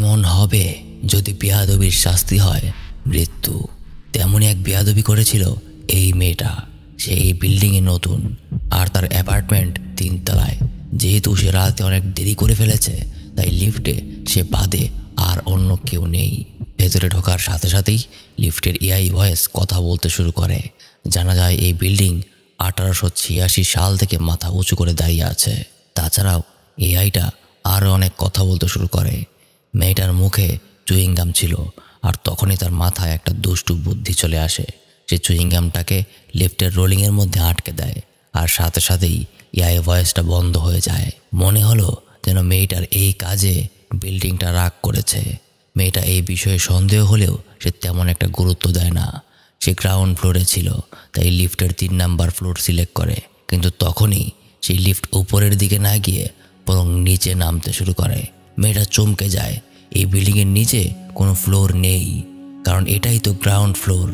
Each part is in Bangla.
কেমন হবে যদি বেয়াদবির শাস্তি হয় মৃত্যু। তেমনই এক বেয়াদবি করেছিল এই মেয়েটা। সে এই বিল্ডিংয়ে নতুন, আর তার অ্যাপার্টমেন্ট 3 তলায়। যেহেতু সে রাতে অনেক দেরি করে ফেলেছে, তাই লিফটে সে বাদে আর অন্য কেউ নেই। ভেতরে ঢোকার সাথে সাথেই লিফটের এআই ভয়েস কথা বলতে শুরু করে। জানা যায় এই বিল্ডিং 1886 সাল থেকে মাথা উঁচু করে দাঁড়িয়ে আছে। তাছাড়াও এআইটা আরও অনেক কথা বলতে শুরু করে। মেয়েটার মুখে চুইংগাম ছিল, আর তখনই তার মাথায় একটা দুষ্টু বুদ্ধি চলে আসে। সে চুইংগামটাকে লিফটের রোলিংয়ের মধ্যে আটকে দেয়, আর সাথে সাথেই এআই ভয়েসটা বন্ধ হয়ে যায়। মনে হলো যেন মেয়েটার এই কাজে বিল্ডিংটা রাগ করেছে। মেয়েটা এই বিষয়ে সন্দেহ হলেও সে তেমন একটা গুরুত্ব দেয় না। সে গ্রাউন্ড ফ্লোরে ছিল, তাই লিফটের 3 নাম্বার ফ্লোর সিলেক্ট করে। কিন্তু তখনই সেই লিফট উপরের দিকে না গিয়ে বরং নিচে নামতে শুরু করে। মেয়েটা চমকে যায়। এই বিল্ডিংয়ের নিচে কোনো ফ্লোর নেই, কারণ এটাই তো গ্রাউন্ড ফ্লোর।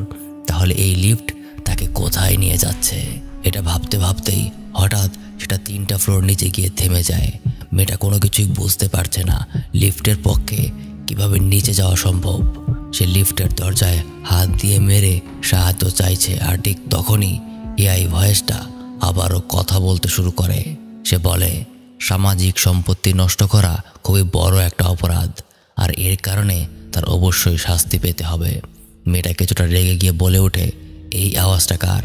তাহলে এই লিফট তাকে কোথায় নিয়ে যাচ্ছে? এটা ভাবতে ভাবতেই হঠাৎ সেটা 3টা ফ্লোর নিচে গিয়ে থেমে যায়। মেয়েটা কোনো কিছুই বুঝতে পারছে না লিফটের পক্ষে কিভাবে নিচে যাওয়া সম্ভব। সে লিফটের দরজায় হাত দিয়ে মেরে সাহায্য চাইছে, আর ঠিক তখনই এআই ভয়েসটা আবারও কথা বলতে শুরু করে। সে বলে, সামাজিক সম্পত্তি নষ্ট করা খুবই বড় একটা অপরাধ, আর এর কারণে তার অবশ্যই শাস্তি পেতে হবে। মেয়েটা কিছুটা রেগে গিয়ে বলে ওঠে, এই আওয়াজটা কার?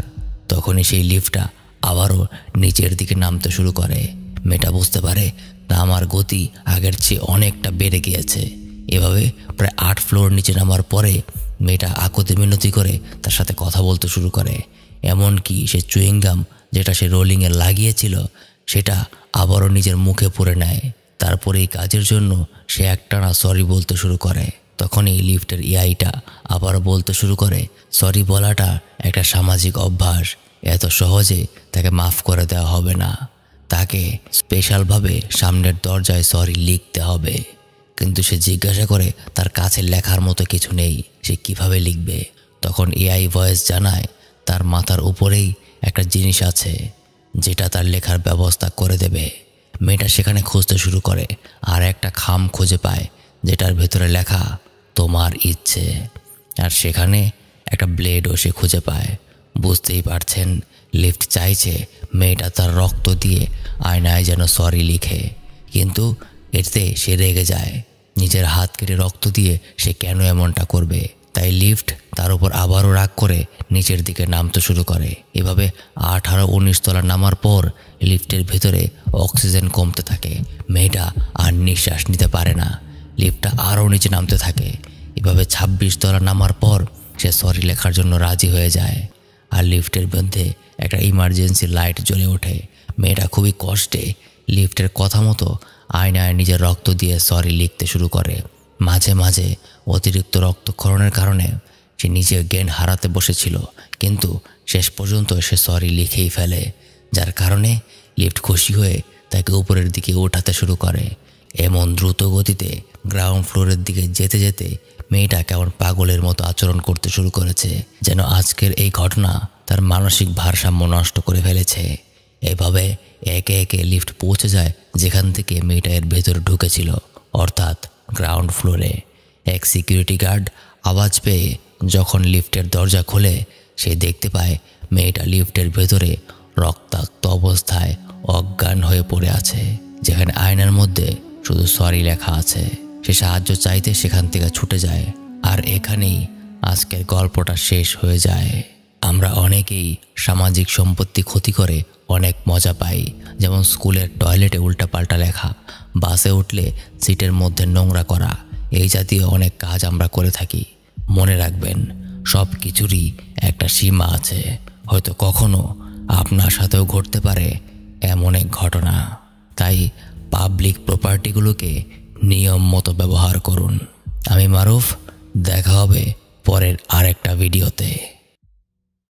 তখনই সেই লিফটটা আবারও নিচের দিকে নামতে শুরু করে। মেয়েটা বুঝতে পারে নামার গতি আগের চেয়ে অনেকটা বেড়ে গিয়েছে। এভাবে প্রায় 8 ফ্লোর নিচে নামার পরে মেয়েটা আকুতি মিনতি করে তার সাথে কথা বলতে শুরু করে। এমনকি সে চুইংগাম যেটা সে রোলিংয়ে লাগিয়েছিল সেটা আবারও নিজের মুখে পুরে নেয়। তারপরে এই কাজের জন্য সে একটানা সরি বলতে শুরু করে। তখনই লিফটের এআইটা আবারও বলতে শুরু করে, সরি বলাটা একটা সামাজিক অভ্যাস, এত সহজে তাকে মাফ করে দেওয়া হবে না। তাকে স্পেশালভাবে সামনের দরজায় সরি লিখতে হবে। কিন্তু সে জিজ্ঞাসা করে তার কাছে লেখার মতো কিছু নেই, সে কিভাবে লিখবে? তখন এআই ভয়েস জানায় তার মাথার উপরেই একটা জিনিস আছে যেটা তার লেখার ব্যবস্থা করে দেবে। মেয়েটা সেখানে খুঁজতে শুরু করে, আর একটা খাম খুঁজে পায় যেটার ভেতরে লেখা তোমার ইচ্ছে। আর সেখানে একটা ব্লেডও সে খুঁজে পায়। বুঝতেই পারছেন লিফট চাইছে মেয়েটা তার রক্ত দিয়ে আয়নায় যেন সরি লিখে, কিন্তু এতে সে রেগে যায়। নিজের হাত কেটে রক্ত দিয়ে সে কেন এমনটা করবে? তাই লিফট তার উপর আবারও রাগ করে নিচের দিকে নামতে শুরু করে। এভাবে 18-19 তলা নামার পর লিফটের ভেতরে অক্সিজেন কমতে থাকে। মেয়েটা আর নিঃশ্বাস নিতে পারে না। লিফটটা আরও নিচে নামতে থাকে। এভাবে 26 তলা নামার পর সে সরি লেখার জন্য রাজি হয়ে যায়। আর লিফটের মধ্যে একটা ইমার্জেন্সি লাইট জ্বলে ওঠে। মেয়েটা খুবই কষ্টে লিফটের কথা মতো আয়নায় নিজের রক্ত দিয়ে সরি লিখতে শুরু করে। মাঝে মাঝে অতিরিক্ত রক্তক্ষরণের কারণে সে নিজের জ্ঞান হারাতে বসেছিল, কিন্তু শেষ পর্যন্ত সে সরি লিখেই ফেলে, যার কারণে লিফট খুশি হয়ে তাকে উপরের দিকে ওঠাতে শুরু করে। এমন দ্রুত গতিতে গ্রাউন্ড ফ্লোরের দিকে যেতে যেতে মেয়েটা কেমন পাগলের মতো আচরণ করতে শুরু করেছে, যেন আজকের এই ঘটনা তার মানসিক ভারসাম্য নষ্ট করে ফেলেছে। এভাবে একে একে লিফট পৌঁছে যায় যেখান থেকে মেয়েটা এর ভেতরে ঢুকেছিল, অর্থাৎ গ্রাউন্ড ফ্লোরে। এক সিকিউরিটি গার্ড আওয়াজ পেয়ে যখন লিফটের দরজা খোলে, সে দেখতে পায় মেয়েটা লিফটের ভেতরে রক্তাক্ত অবস্থায় অজ্ঞান হয়ে পড়ে আছে, যেখানে আয়নার মধ্যে শুধু সরি লেখা আছে। সে সাহায্য চাইতে সেখান থেকে ছুটে যায়। আর এখানেই আজকের গল্পটা শেষ হয়ে যায়। আমরা অনেকেই সামাজিক সম্পত্তি ক্ষতি করে অনেক মজা পাই, যেমন স্কুলের টয়লেটে উল্টাপাল্টা লেখা, বাসে উঠলে সিটের মধ্যে নোংরা করা, এই জাতীয় অনেক কাজ আমরা করে থাকি। মনে রাখবেন, সব কিছুরই একটা সীমা আছে। হয়তো কখনো আপনার সাথেও ঘটতে পারে এমন এক ঘটনা। তাই পাবলিক প্রপার্টিগুলোকে নিয়ম মতো ব্যবহার করুন। আমি মারুফ, দেখা হবে পরের আরেকটা ভিডিওতে।